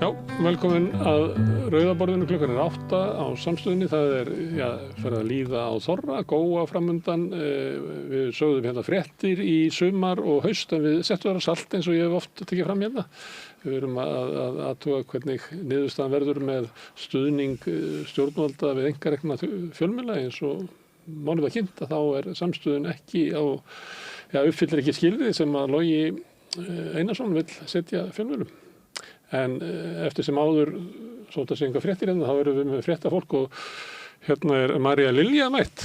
Já, velkomin að Rauðaborðinu, klukkan 8 á Samstöðinni. Það fyrir að líða á þorra, góa framundan. Við sögðum hérna fréttir í sumar og haust, en við settum það á salt eins og ég hef oft tekið fram hérna. Við erum að athuga hvernig niðurstaðan verður með stuðning stjórnvalda við einkarekna fjölmiðla eins og mánuð að kynnt, að þá Samstöðin ekki uppfyllir ekki skilyrði sem að Logi Einarsson vill setja fjölmiðlum. En eftir sem áður sóta sig einhver fréttir hérna, þá erum við með fréttafólk og hérna María Lilja mætt.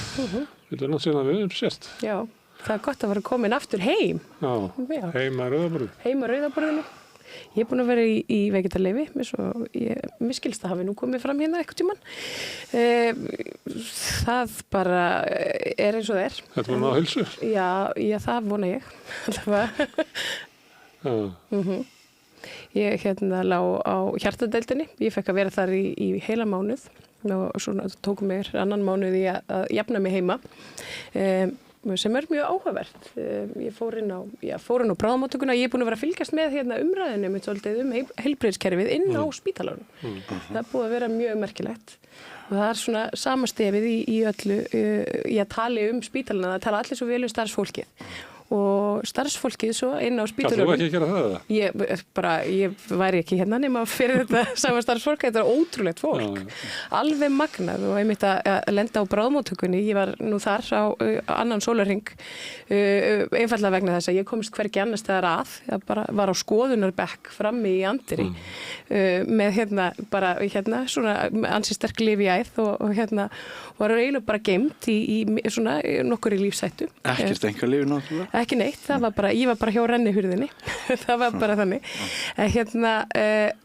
Við erum náttúrulega við höfum sést. Já, það gott að vera komin aftur heim. Já, heim að Rauðaborðinu. Heim að Rauðaborðinu. Ég búin að vera í veikindarleyfi, mér skilst að hafi nú komið fram hérna eitthvað tímann. Það bara eins og það Þetta var ná heilsu? Já, það vona ég. Já. Ég lá á hjartadeildinni. Ég fekk að vera þar í heila mánuð og svona tók mér annan mánuð í að jafna mig heima. Sem mjög áhugavert. Ég fór inn á bráðamóttökuna. Ég búin að vera að fylgjast með umræðinu mitt svolítið heilbrigðiskerfið inn á spítalanum. Það búið að vera mjög merkilegt. Og það svona sama stefið í öllu í að tala spítalana, það tala allir svo vel starfsfólkið. Og starfsfólkið svo inn á spítalunum. Þú ekki að gera það? Ég væri ekki hérna nema fyrir þetta sama starfsfólk. Þetta ótrúlegt fólk. Alveg magnað og einmitt að lenda á bráðamóttökunni. Ég var nú þar á annan sólarhring einfaldlega vegna þess að ég komst hvergi annars staðar að. Ég bara var á skoðunarbekk frammi í Andri með svona ansi sterk lyf í æð og var eiginlega bara geymt í svona nokkur í lífshættu. Ekkert einkalyf náttúrulega? Ekki neitt, ég var bara hjá rennihurðinni, það var bara þannig.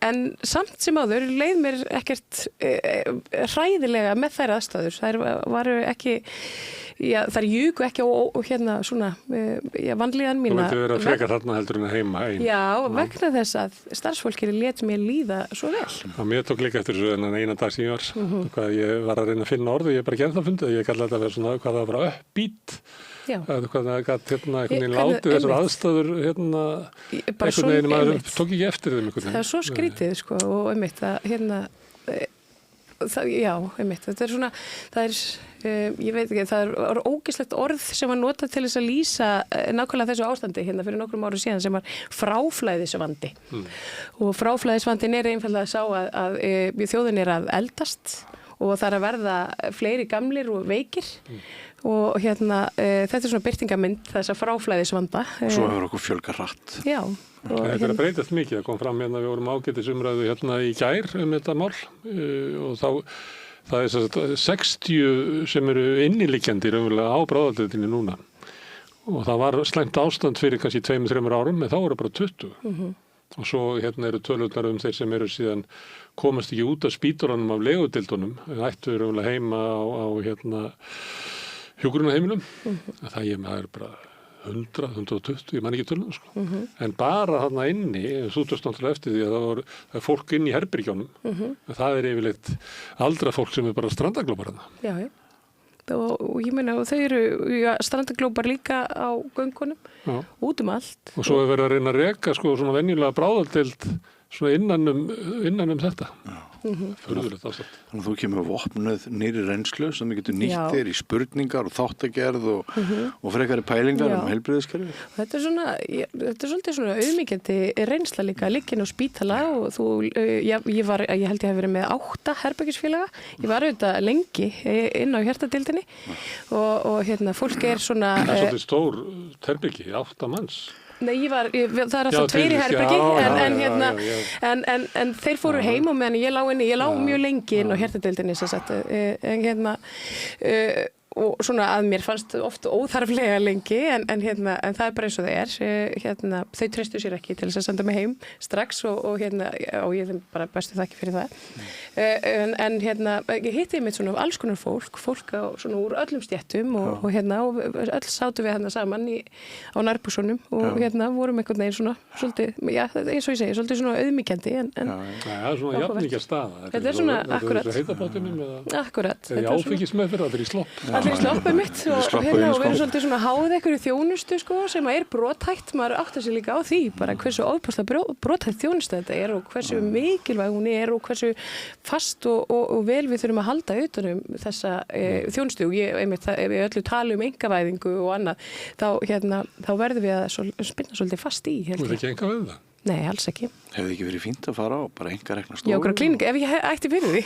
En samt sem áður leið mér ekkert hræðilega með þær aðstæður. Þær varu ekki, þær juku ekki á svona vanlíðan mína. Þú veitir vera frekar þarna heldur en heima ein. Já, vegna þess að starfsfólkið lét mér líða svo vel. Mér tók líka eftir þessu en eina dag sem ég var. Ég var að reyna að finna orðu, ég bara gerði það fundið. Ég kalli þetta að vera svona, hvað það var uppbít. Hvað það gætt einhvern veginn látið þessar aðstæður einhvern veginn maður tók ekki eftir þeim einhvern veginn. Það svo skrítið og einmitt að þetta svona, ég veit ekki, það ógeðslegt orð sem var notað til þess að lýsa nákvæmlega þessu ástandi fyrir nokkrum árum síðan sem var fráflæðisvandi. Og fráflæðisvandin einfaldlega sá að þjóðin að eldast og það að verða fleiri gamlir og veikir. Og þetta svona birtingamynd þessa fráflæðisvanda. Svo hefur okkur fjölgað hratt. Já. Þetta breytast mikið, það kom fram við vorum ágætisumræðu í gær þetta mál og það 60 sem eru inniliggjandi raunverulega á bráðadeildinni núna og það var slæmt ástand fyrir kannski 2-3 árum en þá voru bara 20. Og svo eru tölurnar þeir sem eru síðan komast ekki út af spíturunum af legudeildunum ættu raunverulega heima á hjúkrunarheimilum. Það bara 100, 120, ég man ekki töluna sko. En bara þarna inni, þú tókst náttúrulega eftir því að það er fólk inn í herbergjónum. Það yfirleitt aldra fólk sem bara strandaglópar þarna. Já. Og ég meina, þau eru strandaglópar líka á göngunum, út allt. Og svo verið að reyna að reka sko svona venjulega bráðadeild svona innan um þetta. Furðulegt ástand. Þannig að þú kemur vopnuð nýri reynslu sem þú getur nýtt þér í spurningar og þáttagerð og frekari pælingar heilbrigðiskerfi. Þetta er svolítið svona auðmýkjandi reynsla líka ligginn á spítala og ég held ég hef verið með 8 herbergisfélaga. Ég var auðvitað lengi inn á hjartadeildinni og fólk svona Það er svolítið stór herbyggi, 8 manns. Nei, það alltaf 2 í herbergi en þeir fóru heim og meðan ég lá mjög lengi inn á hjartadeildinni og svona að mér fannst oft óþarflega lengi en það er bara eins og það þau treystu sér ekki til þess að senda mig heim strax og ég þeim bara bestu þakki fyrir það ég hitti mitt svona alls konar fólk svona úr öllum stéttum og öll sátum við saman á nærbúsunum og vorum einhvern veginn svona svolítið, eins og ég segi, svolítið svona auðmýkjandi það er svona jafningjastaða þetta er svona akkurat heitabátunum akkurat eða áfengismeðferð, það er í slopp allir sloppið mitt og verið svolítið svona háð einhverju þjónustu sko, sem er brothætt, maður áttar sig líka á því bara hversu ofboðslega brothætt þjónustu þetta er og hversu mikilvæg hún er og hversu fast og vel við þurfum að halda utanum þessa þjónustu og ef við öllu tala einkavæðingu og annað, þá verðum við að spinna svolítið fast í. Þú ert ekki einkavæðið það? Nei, alls ekki. Hefði ekki verið fínt að fara á bara einkarekna stofu? Já, okkur klíningu, ef ég ætti fyrir því.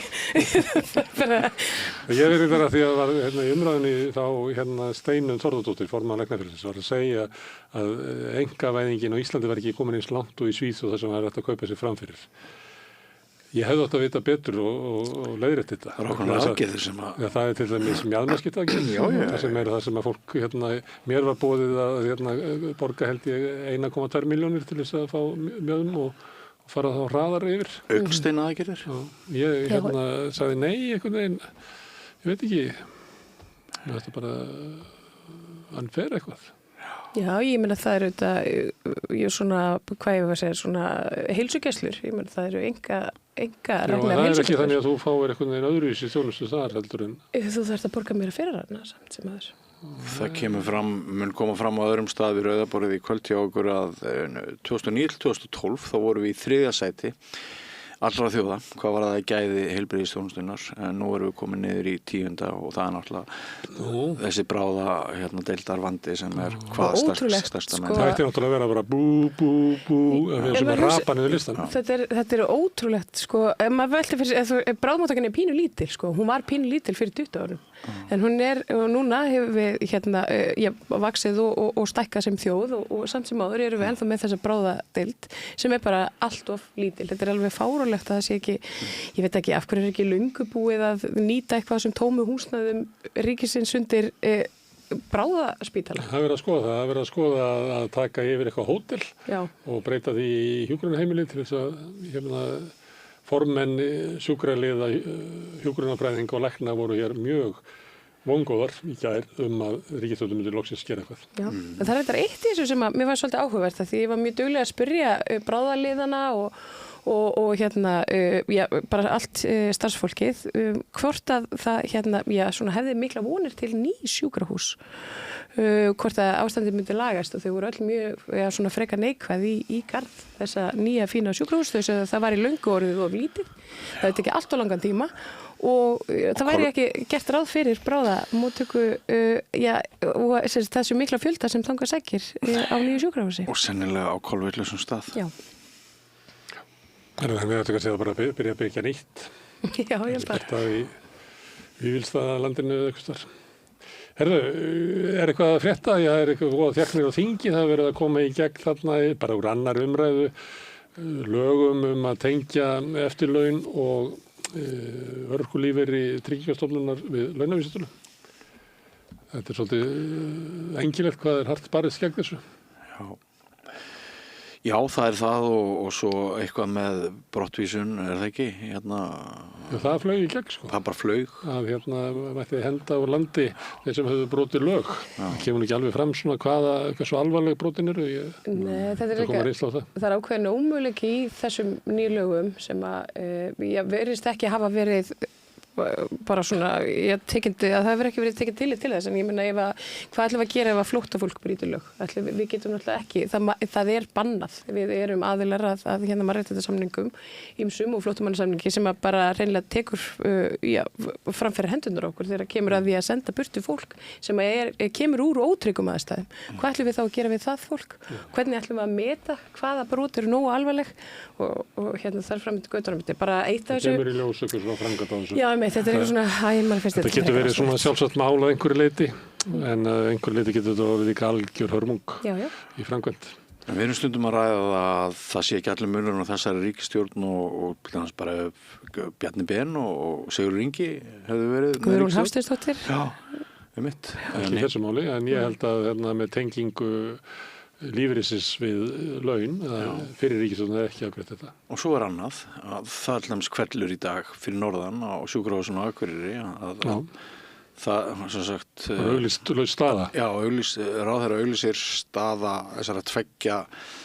Ég verið þar að því að var í umræðinni þá Steinunn Þórðardóttir, formaður Læknafélagsins, var að segja að einkavæðingin á Íslandi var ekki komin eins langt og í Svíþjóð þar sem það er hægt að kaupa sér framfyrir. Ég hefði átt að vita betur og leiðrétt þetta. Það er okkur aðgerðir sem að... Já, það er til dæmis mjaðmarskiptaaðgerð. Það sem er það sem að fólk, mér var boðið að borga held ég 1,2 milljónir til þess að fá mjöðum og fara þá hraðar yfir. Augnsteina aðgerðir? Já, ég sagði nei einhvern veginn, ég veit ekki, þetta bara, hann fer eitthvað. Já, ég meina það eru þetta, svona, hvað ég var að segja, svona heilsugæslur, ég meina það eru enga regla heilsugæslur. Já, það er ekki þannig að þú fáir einhvern veginn öðruvísi þjónustu þar heldur en... Þú þarft að borga mér fyrir hana samt sem aður. Það mun koma fram á öðrum stað við Rauðaborðið í kvöld hjá okkur að 2009-2012 þá vorum við í 3. sæti allra þjóða, hvað var það að gæði heilbrigðisþjónustunnar, en nú erum við komin niður í 10. og það er náttúrulega þessi bráða deildarvandi sem er hvað stærsta menn. Það ætti náttúrulega að vera bara bú, sem að rapa niður listan. Þetta er ótrúlegt, sko, ef maður velti fyrir, bráðmóttakan er pínu lítil, sko, hún var pínu lítil fyrir 20 árum. En hún og núna hefur við vaxið og stækkað sem þjóð og samt sem áður erum við ennþá með þessa bráðadeild sem er bara allt of lítil. Þetta er alveg fáránlegt að það sé ekki, ég veit ekki af hverju er ekki löngu búið að nýta eitthvað sem tómu húsnæðum ríkisins undir bráðaspítala. Það er verið að skoða að taka yfir eitthvað hótel og breyta því í hjúkrunarheimili til þess að formenn sjúkraliða, hjúkrunarfræðinga og lækna voru hér mjög vongóðar í gær að ríkisstjórnin myndi loksins gera eitthvað. Já, en það er þetta eitt í þessu sem mér var svolítið áhugavert því ég var mjög dugleg að spyrja bráðaliðana og bara allt starfsfólkið hvort að það hefði mikla vonir til ný sjúkrahús. Hvort að ástandið myndi lagast og þau voru öll mjög frekar neikvæð í garð þessa nýja fína sjúkrahús þess að það var í löngu orðið og lítið. Það hefði ekki allt of langan tíma og það væri ekki gert ráð fyrir bráðamóttöku og þessu mikla fjölda sem þangað sækir á nýju sjúkrahúsi. Og sennilega á kolvitlausum stað. Já. Þannig að þetta kannski bara að byrja að byggja nýtt. Já, ég held að. Þetta í Vífilsstaðalandinu eða eitthvað þar. Herðu, er eitthvað að frétta? Já, er eitthvað þjarnir á þingi, það verið að koma í gegn þarna bara úr annar umræðu, lögum að tengja eftirlaun og örorkulífeyri Tryggingastofnunar við launavísitölu. Þetta er svolítið engilegt hvað er hart barist gegn þessu. Já, það er það og svo eitthvað með brottvísun, er það ekki? Já, það flög í gegn, sko. Það bara flög? Að mætti henda úr landi þeir sem hefðu brotið lög. Það kemur ekki alveg fram svona hversu alvarleg brotin eru. Nei, það er ákveðin ómöguleiki í þessum nýlögum sem að verðist ekki hafa verið bara svona, að það hefur ekki verið tekið til þess, en ég meina hvað ætlum við að gera ef að flóttafólk brýtur lög? Við getum náttúrulega ekki, það er bannað, við erum aðilar að mannréttindasamningum ýmsum og flóttamannasamningi sem að bara reynilega tekur framfæra hendurnar okkur þegar kemur að því að senda burtu fólk sem kemur úr ótryggum aðstæðum. Hvað ætlum við þá að gera við það fólk? Hvernig ætlum við að meta hvaða brot eru nógu alvarleg og þar fram til göttunum. Þetta er bara eitt af þessu. Það kemur í ljós eitthvað svona framkvæmt á þessu. Já, þetta er eitthvað svona, þetta getur verið svona sjálfsagt mál á einhverju leyti, en einhverju leyti getur þetta verið líka algjör hörmung í framkvæmt. En við erum stundum að ræða að það sé ekki allir munurinn á þessari ríkisstjórn og bara Bjarni Ben og Sigurður Ingi hefðu verið með Guðrún Hafsteinsdóttir. Já, mitt. Ekki í þessu máli, en ég held að með tengingu lífeyrisins við laun fyrir ríkisstjórnin ekki afgreitt þetta. Og svo er annað að það er alltaf hvellur í dag fyrir norðan á sjúkrahúsinu á Akureyri það sem sagt auglýst staða. Já, ráðherra auglýsir staða þessara tveggja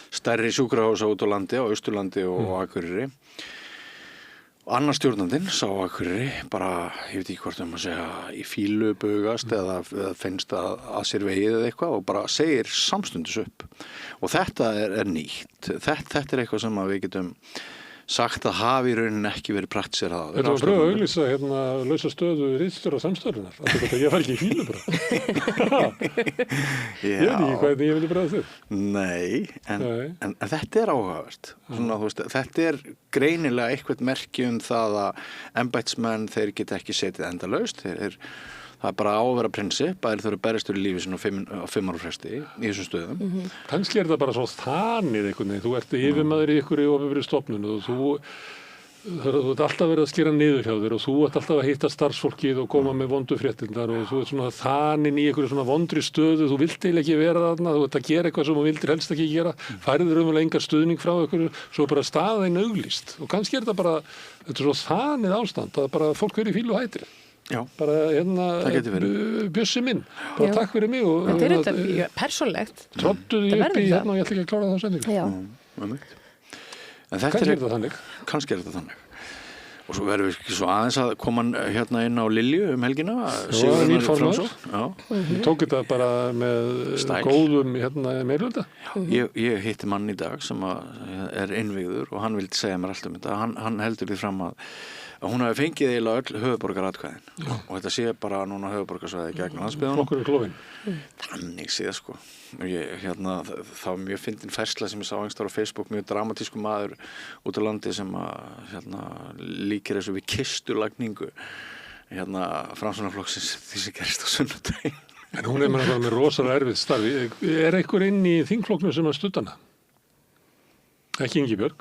stærri sjúkrahúsa út á landi, á Austurlandi og Akureyri. Annar stjórnandinn sá Akureyri bara, ég veit ekki hvort að segja, í fílu bugast eða finnst að sér vegið eða eitthvað og bara segir samstundis upp. Og þetta er nýtt. Þetta er eitthvað sem að við getum sagt að hafi í rauninni ekki verið praktiserað. Þetta var pröfa að auglýsa lausa stöðu ritstjóra samstöðunar. Ég var ekki í fílu bara. Ég veit ekki hvað ég vilja bregða þau. Nei, en þetta er áhugavert. Svona, þú veist, þetta er greinilega eitthvað merki það að embættismenn þeir geta ekki setið endalaust. Það bara á að vera prinsip að þeir þurfa berjast fyrir lífi sinni á 5 ára fresti í þessum stöðum. Kannski er það bara svo þanið einhvern veginn. Þú ert yfirmaður í ykkur í opinberri stofnun og þú ert alltaf verið að skera niður hjá þér og þú ert alltaf að hitta starfsfólkið og koma með vondu fréttirnar og þú ert svona þaninn í einhverju svona vondri stöðu, þú vilt eiginlega ekki vera þarna, þú ert að gera eitthvað sem þú vildir helst ekki gera, færður engan stuðning frá einhverju, svo bara staðin auglýst og kannski er þetta bara, þetta er svo þanið ástand að bara fólk verið í fílu hættir. Já. Bara Bjössi minn, bara takk fyrir mig og þetta er þetta persónlegt trottuði upp í og ég ætla ekki að klára það sendingu. Kannski er þetta þannig. Og svo verðum við svo aðeins að koma inn á Lilju helgina. Nýr formaður. Tók þetta bara með góðum meirhluta. Ég hitti mann í dag sem er innvígður og hann vildi segja mér allt þetta. Hann heldur því fram að hún hafi fengið eiginlega öll höfuðborgaratkvæðin og þetta sé bara núna höfuðborgarsvæði gegn landsbyggðunum. Flokkur í klofin. Þannig séð sko. Það var mjög fyndin færsla sem ég sá einhvers staðar á Facebook, mjög dramatísku maður út á landi sem líkir þessu við kistulagningu Framsóknarflokksins því sem gerist á sunnudaginn. En hún með rosalega erfið starfi. Er einhver inn í þingflokknum sem að studda hana? Ekki Ingibjörg?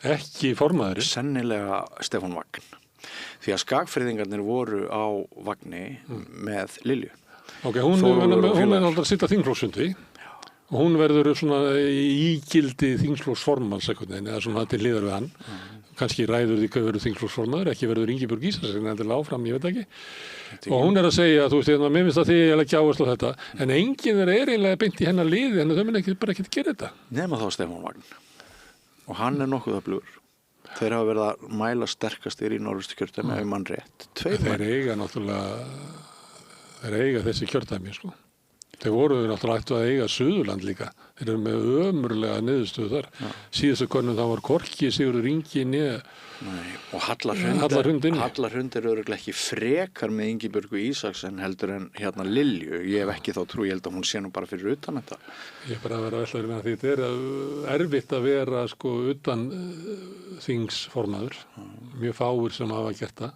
Ekki formaðurinn? Sennilega Stefán Vagn. Því að skagfirðingarnir voru á Vagni með Lilju. Ok, hún er aldrei að sitta þingflokksfundi og hún verður svona ígildi þingflokksformanns eða svona til hliðar við hann. Kannski ræður því hvað verður þingflokksformaður, ekki verður Ingibjörg Ísaksen endilega áfram, ég veit ekki. Og hún er að segja, þú veist, mér finnst að því ég leggja áherslu á þetta, en enginn er eiginlega beint í hennar liði, en þau mun bara ekki gera þetta. Nema þá Stefán Vagn. Og hann er nokkuð öflugur. Þeir hafa verið að mæla sterkastir í Norðausturkjördæmi ef mann rétt. Þeir eiga þessi kjördæmi, sko. Þeir voru náttúrulega ættu að eiga Suðurland líka. Þeir eru með ömurlega niðurstöðu þar. Síðustu könnum þá var Korki, Sigurður Ingi og Hallarhund er örugglega ekki frekar með Ingibjörgu Ísaksen heldur en Lilju. Ég hef ekki þá trú, ég held að hún sé nú bara fyrir utan þetta. Ég er bara að vera að velta því þetta er erfitt að vera sko utan þingsformaður. Mjög fáir sem hafa gert það.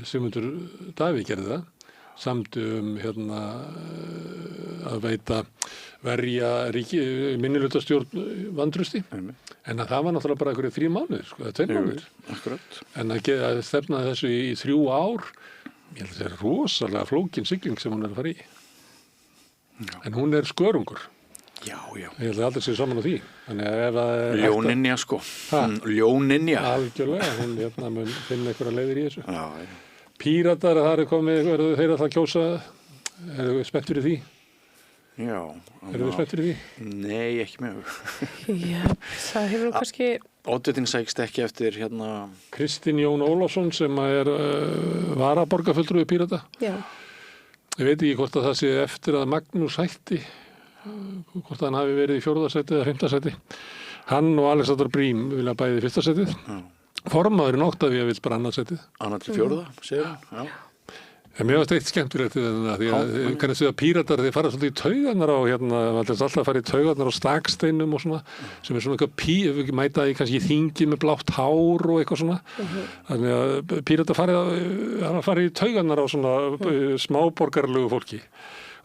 Sigmundur Davíð gerði það. Samt að verja minnihlutastjórn vantrausti. En það var náttúrulega bara einhverju 3 mánuðir, sko, 2 mánuðir. Akkurat. En að stefna þessu í 3 ár, ég held að það er rosalega flókin sigling sem hún er að fara í. Já. En hún er skörungur. Já. Ég held að aldrei sé saman á því. Ljóninja, sko. Ljóninja. Algjörlega, hún mun finna einhverja leiðir í þessu. Já. Píratar, það er komið, verður þeir að það kjósa, eru við spennt fyrir því? Já. Eru við spennt fyrir því? Nei, ekki mjög. Já, það hefur kannski... Oddvitin sækst ekki eftir Kristinn Jón Ólafsson sem er varaborgarfulltrúi Pírata. Já. Ég veit ekki hvort að það sé eftir að Magnús hætti, hvort að hann hafi verið í 4. sæti eða 5. sæti. Hann og Alexander Brím vilja bæði í 1. sætið. Já. Formaðurinn Octavía vill bara annað sætið. Annað til 4., segir hann, já. En mér varst eitt skemmtilegt í þetta, því að kannski því að Píratar, þeir fara svolítið í taugarnar á, alltaf að fara í taugarnar á staksteinum og svona, sem er svona eitthvað mæta í kannski þingi með blátt hár og eitthvað svona. Þannig að Píratar fara í taugarnar á svona smáborgarlegu fólki.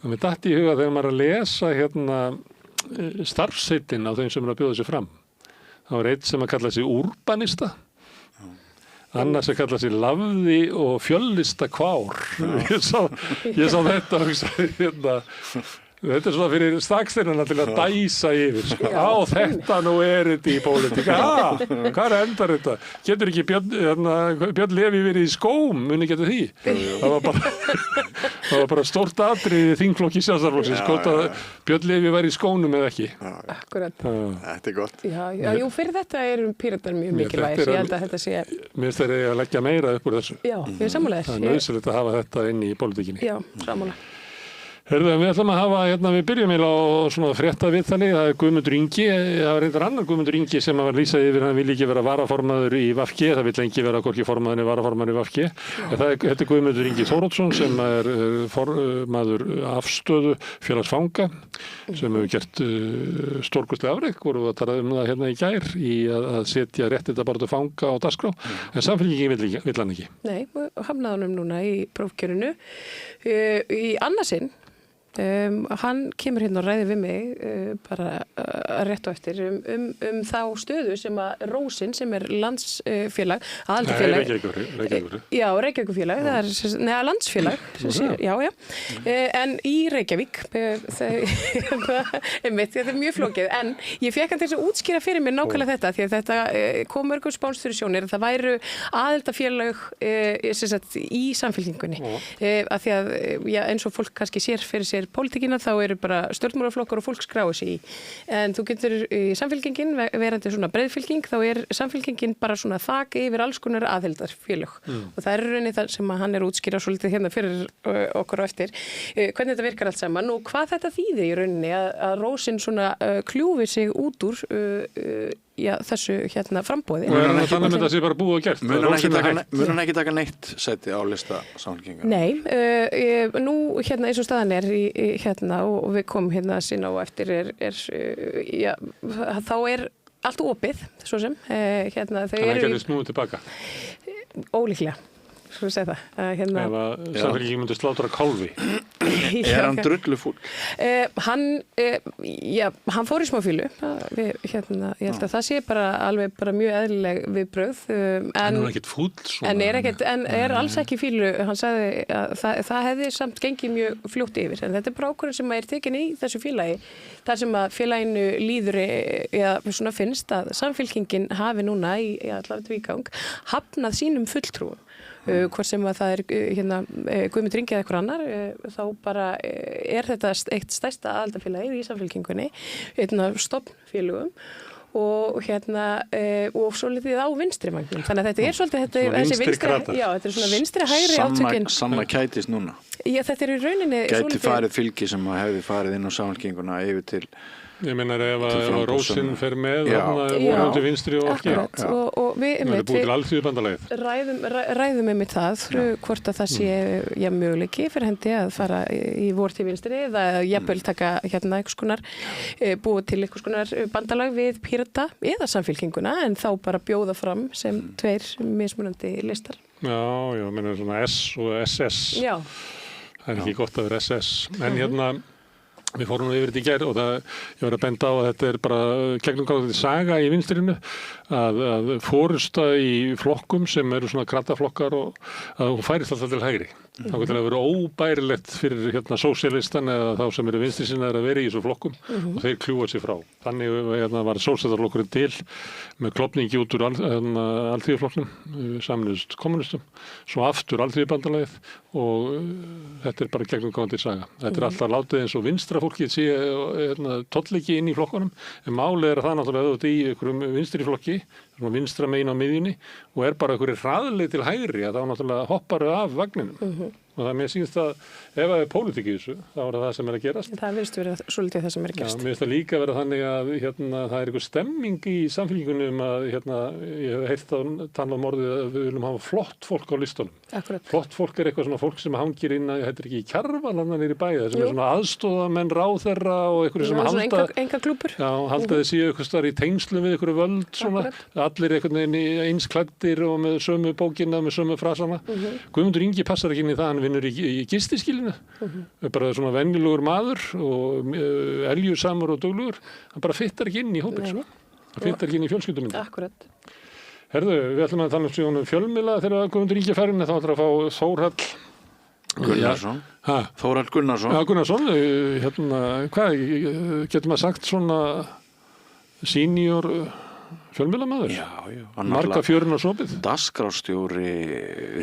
Og mér datt í huga þegar maður að lesa starfsheitin á þeim sem er að bjóða sig fram. Það var einn sem að kalla sig urbanista. Annars sem kalla sig lafði og fjöllista kvár. Ég sá þetta og hugsaði Þetta svona fyrir staksteinana til að dæsa yfir, sko. Þetta nú þetta í pólitík. Hvað endar þetta? Getur ekki Björn Leví verið í skóm, muni getur því? Það var bara stórt atriði þingflokki Sjálfstæðisflokksins, hvort að Björn Leví væri í skónum eða ekki. Akkurat. Þetta gott. Jú, fyrir þetta Píratar mjög mikilvægir. Ég held að þetta sé... Mér finnst þeir að leggja meira upp úr þessu. Já, ég er sammála þess. Það er nauðsynlegt að hafa þetta inn í pólitíkinni. Já, sammála. Herðu, við ætlum að hafa, við byrjum á svona frétta viðtali, það er Guðmundur Ingi, það var reyndar annar Guðmundur Ingi sem var lýsað yfir, hann vil ekki vera varaformaður í VG, það vil ekki vera hvorki formaður en varaformaður í VG. Þetta er Guðmundur Ingi Þóroddsson sem er formaður afstöðu félagsfanga sem hefur gert stórkostlega afrek, voru að tala um það hérna í gær í að setja réttindabaráttu fanga á dagskrá, en Samfylkingin vill hann ekki. Nei, hamlaði honum núna í prófkjörinu. Í annarsinn hann kemur hérna og ræðir við mig bara rétt á eftir um þá stöðu sem að Rósin sem er landsfélag, aðaldafélag Reykjavíkurfélag, það er landsfélag en í Reykjavík þetta er mjög flókið, en ég fekk hann til að útskýra fyrir mér nákvæmlega þetta, því að þetta kom mörgum spáns fyrir sjónir, það væru aðaldafélag í Samfylkingunni af því að eins og fólk kannski sér fyrir sér pólitíkina, þá eru bara stjórnmálaflokkar og fólk skráir sig í. En þú getur í Samfylkingin, verandi svona breiðfylking, þá er Samfylkingin bara svona þak yfir alls konar aðildarfélög. Og það er rauninni það sem hann er útskýra svolítið hérna fyrir okkur á eftir. Hvernig þetta virkar allt saman og hvað þetta þýðir í rauninni að Rósin svona kljúfi sig út úr þessu hérna frambóði. Og þannig að þetta sé bara búið og gert. Mun hann ekki taka neitt sæti á lista Samfylkingar? Nei, nú hérna eins og staðan er hérna og við komum hérna að sína á eftir þá er allt opið, svo sem. Hérna, þannig að það getur snúið tilbaka? Ólíklega. Svo að segja það. Hérna, ef að Samfylkingin myndi slátra kálfi. Er hann drullufúll? Hann fór í smá fílu. Ég held að það sé alveg mjög eðlileg viðbrögð. En hún er ekkert fúll svona. En er alls ekki í fílu. Hann sagði að það hefði samt gengið mjög fljótt yfir. En þetta er bara ákvörðun sem er tekin í þessu félagi. Þar sem að félaginu líður svona finnst að Samfylkingin hafi núna í allavega tvígang hafnað sínum fulltrúum. Hvort sem að það er Guðmundur Ingi eða einhver annar, þá bara er þetta eitt stærsta aðildafélagið í Samfylkingunni, einn af stofnfélögum og og svo litið á vinstri vagnum. Þannig að þetta er svolítið þetta er svona vinstri hægri átökin. Sanna kætist núna. Já, þetta er í rauninni gæti farið fylgi sem hefði farið inn á Samfylkinguna yfir til. Ég meina ef að Rósin fer með vonandi vinstri og ekki. Og við búið til alþýðubandalagið. Ræðum einmitt það, hvort að það sé möguleiki fyrir hendi að fara í vor til vinstri eða jafnvel taka einhvers konar, búið til einhvers konar bandalag við Pírata eða Samfylkinguna, en þá bara bjóða fram sem tveir mismunandi listar. Já, meina svona S og SS. Já. Það er ekki gott að vera SS. En við fórum yfir þetta í gær og ég var að benda á að þetta er bara gegnumgangandi saga í vinstrinu að forysta í flokkum sem eru svona krattaflokkar og að hún færist alltaf til hægri. Þá getur það að vera óbærilegt fyrir sósíalistan eða þá sem eru vinstri sinnaðir að vera í þessu flokkum og þeir kljúa sig frá. Þannig var sósíalistaflokkurinn til með klofningi út úr alþýðuflokknum, saminuðust kommunistum, svo aftur alþýðubandalagið og þetta er bara gegnumgangandi saga. Þetta er alltaf látið eins og vinstra fólkið sé tolliki inn í flokkunum, en málið er að það náttúrulega auðvitað í einhverjum vinstri flokki, vinstra megin á miðjunni og er bara einhverju hraðleið til hægri að þá náttúrulega hopparu af vagninum. Og það mér sýnst að ef það er pólitík í þessu, þá er það sem er að gerast. Það virðist vera svolítið það sem er að gerast. Já, mér finnst það líka vera þannig að það er einhver stemming í Samfylkingunni að ég hef heyrt að tala um orðið að við viljum hafa flott fólk á listunum. Akkurat. Flott fólk er eitthvað svona fólk sem hangir inn að þetta er ekki Kjarval niður í bæði, sem er svona aðstoðamenn ráðherra og einhverju sem halda þessi eitthvað starf í tengslum við einhverju völd svona. Allir einhvern veginn eins klæddir og með sömu bókina, með sömu frasana. Guðmundur Ingi passar ekki inn í það, hann vinnur í gistiskilinu, bara svona venjulegur maður og eljusamur og duglegur, hann bara fittar ekki inn í hópinn, hann fittar ekki inn í fjölskyldumyndi. Akkurat. Herðu, við ætlum að tala um fjölmiðla þegar Guðmundur Ingi fær inn, þá ætlum að fá Þórhall Gunnarsson. Þórhall Gunnarsson. Já, Gunnarsson, hvað getur maður sagt svona senior fjölmiðlamaður? Já. Marga fjörun og sopið. Dagskrárstjóri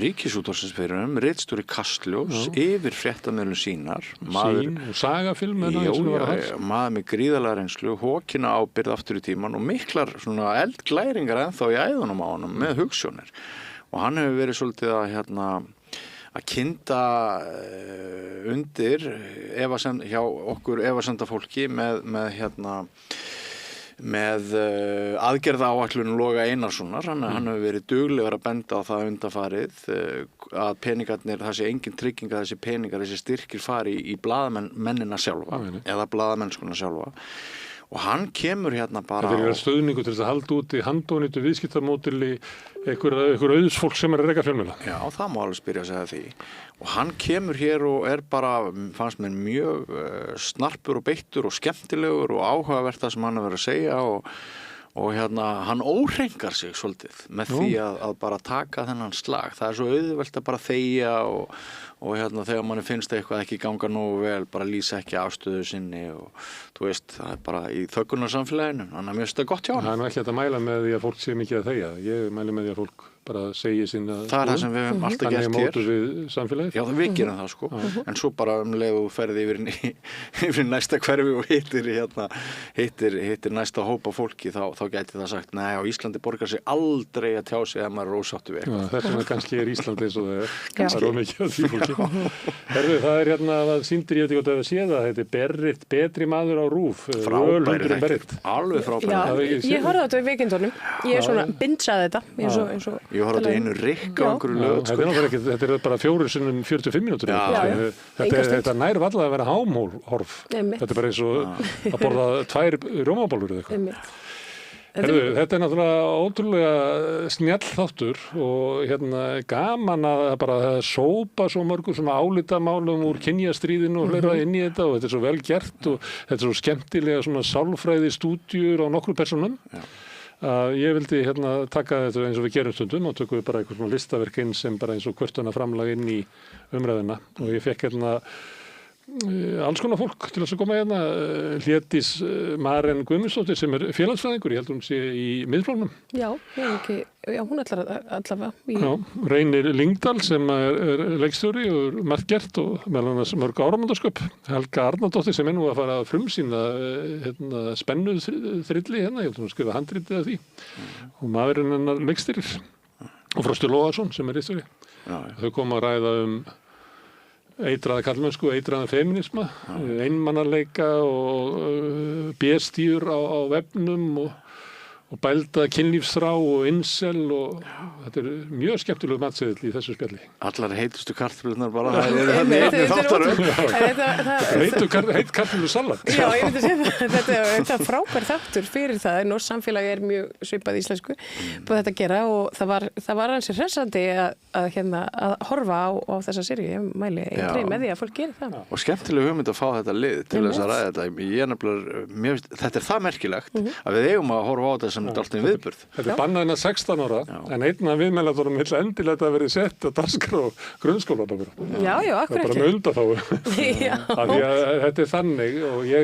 Ríkisútvarpsins fyrir ritstjóri Kastljós, yfir fréttamiðlum sínar. Sín og sagafilm. Maður með gríðarlega reynslu, hókina ábyrgð aftur í tíman og miklar svona eldglæringar ennþá í æðunum á honum með hugsjónir. Og hann hefur verið svolítið að kynda undir hjá okkur efasemda fólki með aðgerðaáætlun Loga Einarssonar. Hann hefur verið duglegur að benda á það undanfarið að peningarnir, það sé engin trygging að þessi peningar, þessi styrkir fari í blaðamennina sjálfa eða blaðamennskuna sjálfa. Og hann kemur bara Það er stöðningu til þess að halda út í handónýttu viðskiptamódeli einhver auðsfólk sem er að reka fjölmiðla. Já, það má alveg spyrja sig að því. Og hann kemur hér og er bara, fannst mér mjög snarpur og beittur og skemmtilegur og áhugavert það sem hann hefur verið að segja og hann óhrengar sig svolítið með því að bara taka þennan slag. Það er svo auðvelt að bara þegja og þegar manni finnst eitthvað ekki ganga nógu vel, bara lýsa ekki afstöðu sinni og þú veist, það er bara í þöggunarsamfélaginu, þannig að mér finnst það gott hjá hann. Það er nú ekki að mæla með því að fólk sé mikið að þegja. Ég mæli með því að fólk bara segi sinna. Það er það sem við höfum alltaf gert hér. Þannig við samfélagið. Já, við gerum það sko. En svo bara leið þú ferði yfir næsta hverfi og hittir næsta hópa fólki, þá gæti það sagt, nei, á Íslandi borgar sig aldrei að tjá sig ef maður er ósáttur við eitthvað. Þess vegna kannski er Ísland eins og það er. Það er ómikið af því fólki. Herðu, það er að sýndir, ég veit ekki hvort að það sé það, þetta er Berrit, betri maður á RÚV. Frábæri þetta. Alveg frábæri. Ég horfði á þetta í vikindunum. Ég er svona bindsaði þetta. Ég horfði á einu rikka á einhverju lög. Þetta er bara 4 sinnum 45 mínútur. Þetta nær varla að vera hámhorf. Þetta er bara eins og að borða 2 rjómabólur eða eitthvað. Þetta er náttúrulega ótrúlega snjall þáttur og gaman að bara sópa svo mörgum svona álitamálum úr kynjastríðinu og fleira inn í þetta og þetta er svo vel gert og þetta er svo skemmtilega svona sálfræði stúdíur á nokkru persónum. Ég vildi taka þetta eins og við gerum stundum og tökum við bara eitthvað svona listaverk inn sem bara eins og kvörtunarframlag inn í umræðina og ég fekk alls konar fólk til þess að koma Hlédís Maren Guðmundsdóttir sem er félagsfræðingur, ég held hún sé í Miðflokknum. Já, hún allavega. Já, Reynir Lyngdal sem er leikstjóri og margt gert og meðal annars mörg áramótasköp. Helga Arnardóttir sem er nú að fara að frumsýna spennuð þrilli ég held hún skrifa handritið af því og maðurinn hennar leikstýrir og Frosti Logason sem er leikstjóri. Þau koma að ræða eitraða karlmennsku, eitraða feminisma, einmannaleika og B-stíur á vefnum og bælda kynlífsþrá og incel og þetta er mjög skemmtilegur matseðill í þessu spjalli. Allar heitustu kartöflurnar bara, það eru þannig einnig þáttarum. Heit kartöflusalat. Já, ég myndi að segja þetta er frábær þáttur fyrir það. Norsk samfélag er mjög svipað íslensku på þetta að gera og það var hansi hressandi að horfa á þessa seríu. Ég mæli með því að fólk gerir það. Og skemmtileg hugmynd að fá þetta lið til þess að ræða þetta. Þetta er það merkilegt að við eigum að horfa á þetta sem dálítið viðburð. Þetta er bannað innan 16 ára, en einn af viðmælandunum vill endilega að verið sett að dagskrá grunnskólanum. Já, akkur ekki. Það er bara með undanþágu. Af því að þetta er þannig og ég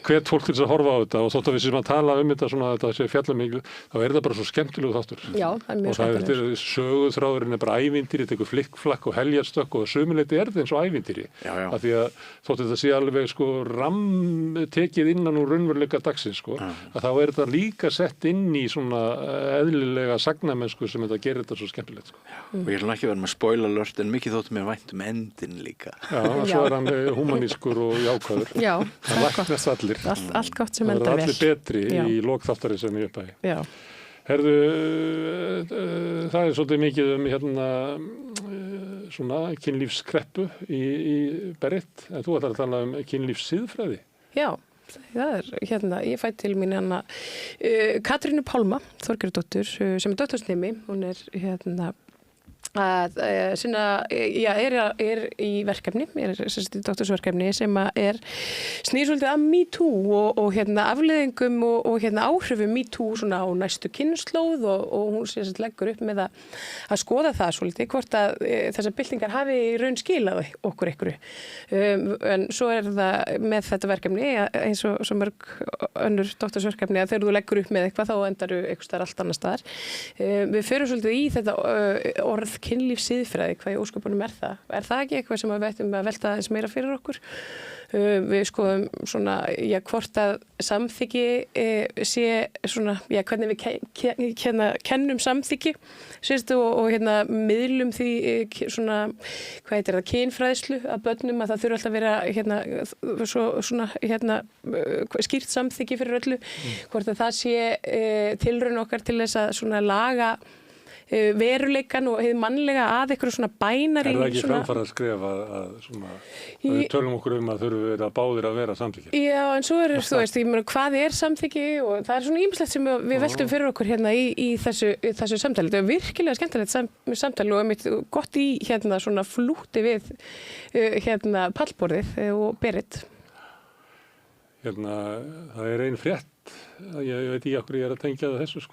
hvet fólk til þess að horfa á þetta og þótt að við sem að tala þetta svona að þetta sé fjallamiklu, þá er það bara svo skemmtilegu þáttur. Já, það er mjög skemmtilegur. Og söguþráðurinn er bara ævintýri, þetta er flikkflakk og heljarstökk og sömuleyti er þetta eins og ævintýri. Af því að þótt þetta sé alveg tekið innan úr raunveruleika dagsins að þá er þetta líka sett inn í svona eðlilega sagnamennsku sem þetta gerir þetta svo skemmtilegt. Og ég ætlum ekki að vera með spoiler-alert en mikið þóttum mér vænt endin líka. Já, og svo er hann humanískur og jákvæður. Já, það læknast allir. Allt gott sem endar vel. Það er allir betri í lokþáttarins en í upphæði. Já. Herðu, það er svolítið mikið svona kynlífskreppu í Berrit, en þú ætlar að tala kynlífssiðfræði. Já. Það er, ég fæ til mín Katrínu Pálma Þorgerðardóttur sem er doktorsnemi, hún er að er í verkefni, doktorsverkefni sem snýr svolítið að MeToo og afleiðingum og áhrifum MeToo svona á næstu kynslóð og hún leggur upp með að skoða það svolítið hvort að þessar byltingar hafi í raun skilað okkur einhverju. En svo það með þetta verkefni eins og svo mörg önnur doktorsverkefni að þegar þú leggur upp með eitthvað þá endaru einhvers staðar allt annars staðar. Við förum svolítið í þetta orð kynlífssiðfræði, hvað í ósköpunum það? Er það ekki eitthvað sem við ættum að velta aðeins meira fyrir okkur? Við skoðum svona, hvort að samþykki sé svona, hvernig við kennum samþykki, og miðlum því svona, hvað heitir það, kynfræðslu að börnum að það þurfa alltaf að vera skýrt samþykki fyrir öllu, hvort að það sé tilraun okkar til þess að svona laga veruleikan og hið mannlega að eitthvað svona bænari. Það ekki framfara að skrifa að við tölum okkur að þurfum við að báðir að vera samþykki? Já, en svo þú veist, hvað samþykki og það svona ýmislegt sem við veltum fyrir okkur í þessu samtali. Það virkilega skemmtilegt samtali og mitt gott í svona flúti við pallborðið og Berit. Það ein frétt, ég veit ekki okkur ég að tengja það þessu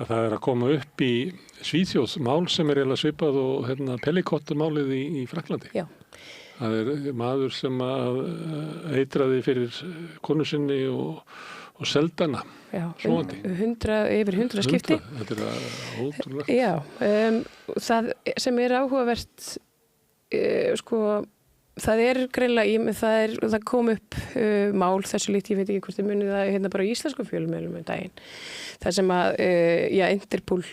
að það að koma upp í Svíþjóð mál sem eiginlega svipað og Pellicott-málið í Frakklandi. Já. Það maður sem eitraði fyrir konu sinni og seldi hana. Já, Svoandi. Yfir 100 skipti. Þetta ótrúlegt. Já, það sem áhugavert, það greinilega, það kom upp mál þessu líkt, ég veit ekki hvort þið munið það bara í íslensku fjölmiðlum daginn. Það sem að Interpol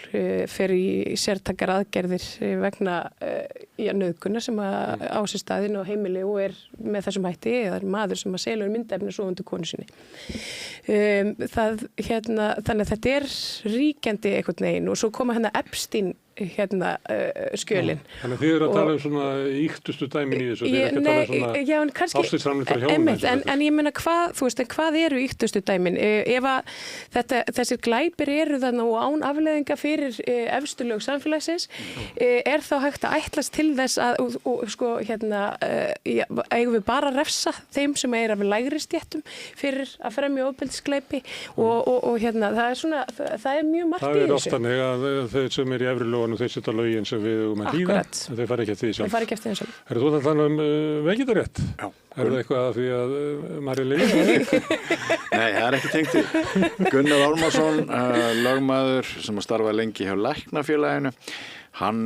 fer í sértækar aðgerðir vegna nauðgunar sem á sér staðinn á heimili og með þessum hætti, eða maður sem selur myndefni sofandi konu sinni. Þannig að þetta ríkjandi einhvern veginn og svo koma Epstein skjölin. Þannig að þið að tala svona ýktustu dæmin í þessu, þið ekki að tala svona ástæðsframleitar hjónum. En ég meina hvað eru ýktustu dæmin? Ef að þessir glæpir eru þannig og án afleiðinga fyrir efstu lög samfélagsins, þá hægt að ætlast til þess að, eigum við bara að refsa þeim sem af lægri stéttum fyrir að fremja ofbeldisglæpi og það svona, það mjög margt í þessu. Það ofta þannig að þau sem í efri lögunum, þau setja lögin sem við að hlýða, en þau fara ekki eftir því sjálf. Þau fara ekki eftir því sjálf. Þú að tala veikitarétt? Já. Það eitthvað að því að Marja Lilja? Nei, það ekki tengt því. Gunnar Ármannsson, lögmaður sem starfa lengi hjá Læknafélaginu, hann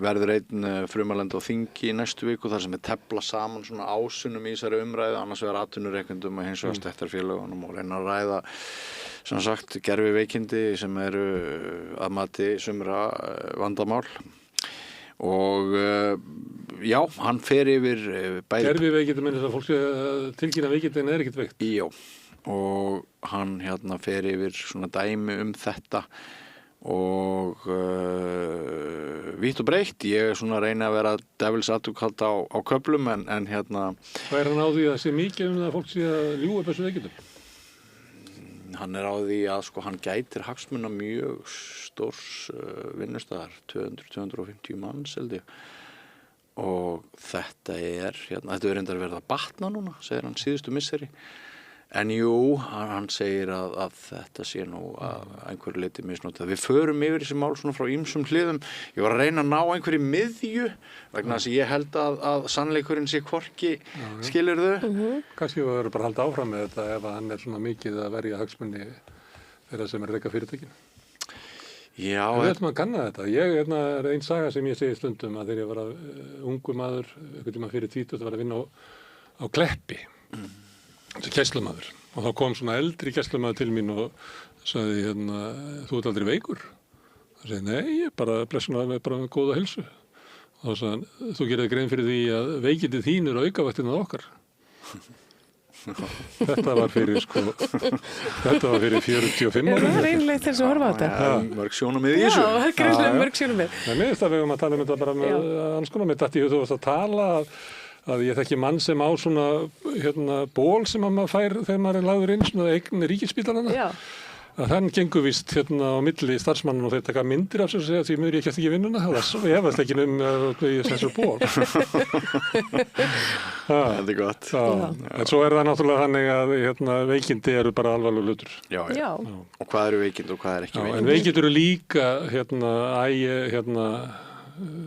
verður einn frumalend á þingi í næstu viku þar sem tefla saman svona ásunum í þessari umræðu, annars vegar atvinnurekendum og hins vegar stéttarfélögunum og reyna að ræða sem sagt gerviveikindi sem eru að mati sumra vandamál og já, hann fer yfir gerviveikindi minnst að fólk sé að tilkynna veikindin ekkert veikt. Já, og hann fer yfir svona dæmi þetta og vítt og breytt. Ég svona reyna að vera devils advocate á köflum en Hvað hann á því að sé mikið það að fólk sé að ljúga þessu veikindum? Hann á því að hann gætir hagsmuna mjög stórs vinnustæðar, 200-250 manns held ég. Og þetta þetta reyndar verið að batna núna, segir hann síðustu misseri. En jú, hann segir að þetta sé nú að einhverju leyti misnotað. Við förum yfir þessi mál svona frá ýmsum hliðum. Ég var að reyna að ná einhverju miðju vegna þess að ég held að sannleikurinn sé hvorki, skilurðu? Kannski við verðum bara að halda áfram með þetta ef hann svona mikið að verja hagsmunni þeirra sem reka fyrirtækin. Já. Við ætlum að kanna þetta. Ég ein saga sem ég segi stundum að þegar ég var ungu maður, einhvern tíma fyrir 20, var að vinna á Kleppi. Þetta gæslumaður og þá kom svona eldri gæslumaður til mín og sagði þú ert aldrei veikur? Það segi nei, ég bara blessunar með bara góða heilsu og þá sagði hann, þú gerir grein fyrir því að veikindi þín eru aukavaktin að okkar. Þetta var fyrir 45 ára. Það var einlegt þess að horfa á þetta. Mörg sjónarmið í þessu. Já, það er greinlega mörg sjónarmið. Mér finnst að við höfum að tala um þetta bara með anskonar með þetta. Þú varst að tala að ég þekki mann sem á svona ból sem maður fær þegar maður lagður inn svona eign ríkisspítalana. Já. að þann gengur víst hérna á milli starfsmannin og þeir taka myndir af sér og segja því mér ég kæft ekki vinnuna, það var svo ég efast ekki í þessu bóð. Þetta er gott. En svo það náttúrulega þannig að hérna, veikindi eru bara alvarlegur hlutur. Já. Og hvað eru veikindi og hvað er ekki veikindi? En veikindi eru líka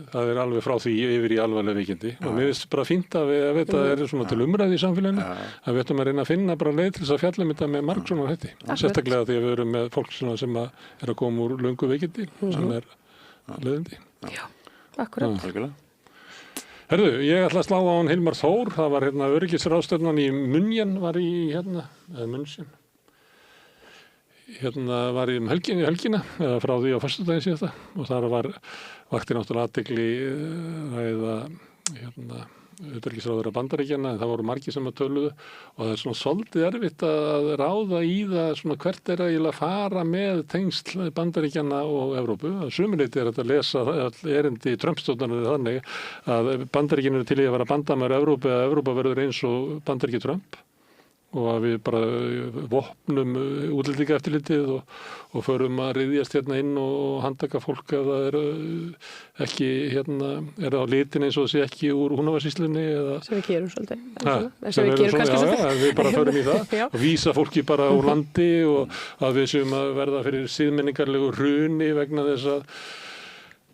það alveg frá því yfir í alvarleg veikindi og mér finnst bara fínt að þetta er svona til umræði í samfélaginu að við ættum að reyna að finna bara leið til þess að fjalla þetta með margsonar hætti. Sérstaklega því að við erum með fólk sem er að koma úr löngu veikindi sem er leiðindi. Já, akkurat. Herðu, ég ætla að slá á hann Hilmar Þór, það var öryggisráðstefnan í Munjen var í Munchen. Var í helgina eða frá því á föstudaginn síðasta og þar vakti náttúrulega athygli ræða utanríkisráðherra Bandaríkjanna en það voru margir sem töluðu og það er svona svolítið erfitt að ráða í það svona hvert er að fara með tengsl Bandaríkjanna og Evrópu. Að sumuleyti er þetta að lesa erindi Trump-stjórnarinnar þannig að Bandaríkin eru til í að vera bandamaður Evrópu eða Evrópa verður eins og Bandaríki Trump. Og að við bara vopnum útlendingaeftirlitið og förum að ryðjast hérna inn og handtaka fólk ef það er ekki er á litin eins og það sé ekki úr Húnavatnssýslunni eða sem við gerum svolítið. Sem við gerum kannski svolítið. Við bara förum í það og vísa fólki bara úr landi og að við séum að verða fyrir siðmenningarlegu hruni vegna þess að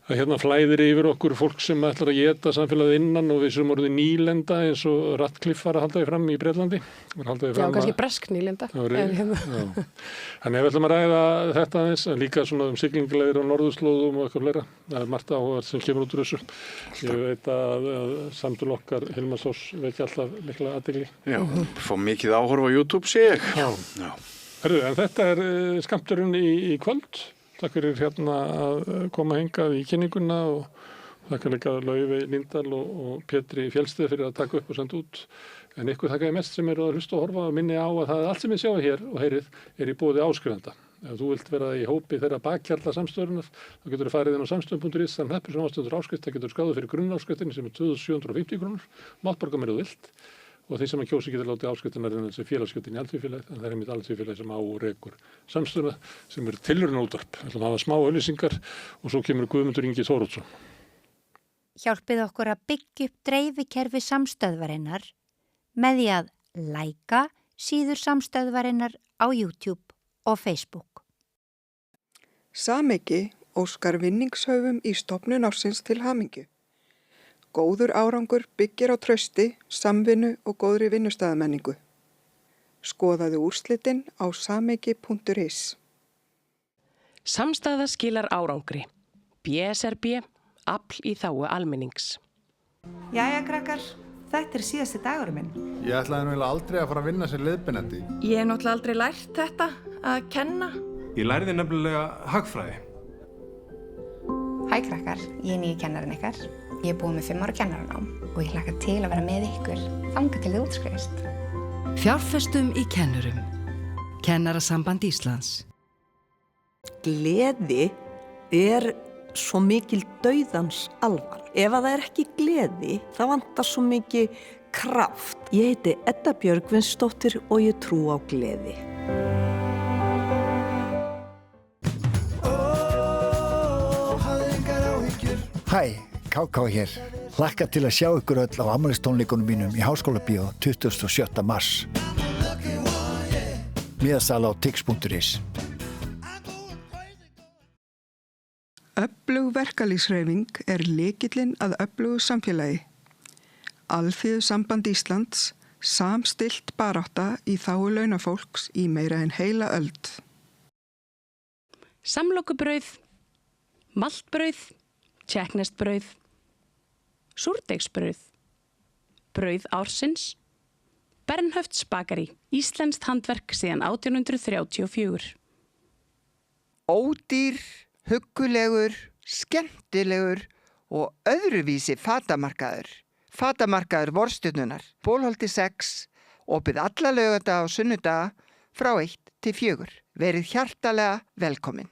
flæðir yfir okkur fólk sem ætlar að éta samfélagið innan og við sem orðið nýlenda eins og Ratcliffe var að halda því fram í Bretlandi. Já, kannski bresk nýlenda. Þannig við ætlum að ræða þetta aðeins, líka svona siglingaleiðir á norðurslóðum og eitthvað fleira. Það er margt áhugavert sem kemur út úr þessu. Ég veit að samtöl okkar Hilmar Þórs vekja alltaf mikla athygli. Já, fá mikið áhorf á YouTube, sé ég. Já. Herru, en þetta er skammturinn í kvöld. Takk fyrir að koma hingað í kynninguna og þakka líka Laufey Líndal og Pétri Fjellsteð fyrir að taka upp og senda út. En ykkur þakka ég mest sem eru að hlusta og horfa og minni á að það allt sem ég sjá hér og heyrið er í boði áskrifenda. Ef þú vilt vera í hópi þeirra bakhjarla samstöðunar, þá getur þú farið inn á samstöðum.is, þann hneppir sem ástöður áskrift, það getur skráður fyrir grunnáskriftinni sem er 2.750 krónur, mátt borga meira þú vilt. Og þeir sem að kjósi getur látið áskriftina reyna þessi félagsskjötin í Alþýðufélagið, en það er einmitt Alþýðufélagið sem á og rekur samstöðuna sem eru tilraunarútvarp. Við ætlum að hafa smá auglýsingar og svo kemur Guðmundur Ingi Þóroddsson. Hjálpið okkur að byggja upp dreifikerfi samstöðvarinnar með því að læka síður samstöðvarinnar á YouTube og Facebook. Sameki óskar vinningshaufum í stofnun ársins til hamingju. Góður árangur byggir á trausti, samvinnu og góðri vinnustaðamenningu. Skoðaðu úrslitin á sameki.is. Samstaða skilar árangri. BSRB, afl í þágu almennings. Jæja, krakkar, þetta er síðasti dagurum minn. Ég ætlaði náttúrulega aldrei að fara að vinna sem leiðbeinandi. Ég hef náttúrulega aldrei lært þetta, að kenna. Ég lærði nefnilega hagfræði. Hæ krakkar, ég er nýji kennarinn ykkar. Ég er búin með 5 ára kennaranám og ég hlakka til að vera með ykkur þangað til þið útskrifist. Fjárfestum í kennurum. Kennarasamband Íslands. Gleði er svo mikil dauðans alvar. Ef það er ekki gleði, það vantar svo mikið kraft. Ég heiti Edda Björgvinsdóttir og ég trú á gleði. Hæ, KK hér. Hlakka til að sjá ykkur öll á afmælistónleikunum mínum í Háskólabíó 27. mars. Miðasala á tix.is. Öflug verkalýðshreyfing er lykillinn að öflugu samfélagi. Alþýðusamband Íslands, samstillt barátta í þágu launafólks í meira en heila öld. Samlokubrauð, maltbrauð, tékkneskt-brauð, súrdeigsbrauð, brauð ársins, Bernhöfts bakari, íslenskt handverk síðan 1834. Ódýr, huggulegur, skemmtilegur og öðruvísi fatamarkaður. Fatamarkaður Vorstjörnunnar, Bólholti 6, opið alla laugardaga og sunnudaga frá 1 til 4. Verið hjartalega velkomin.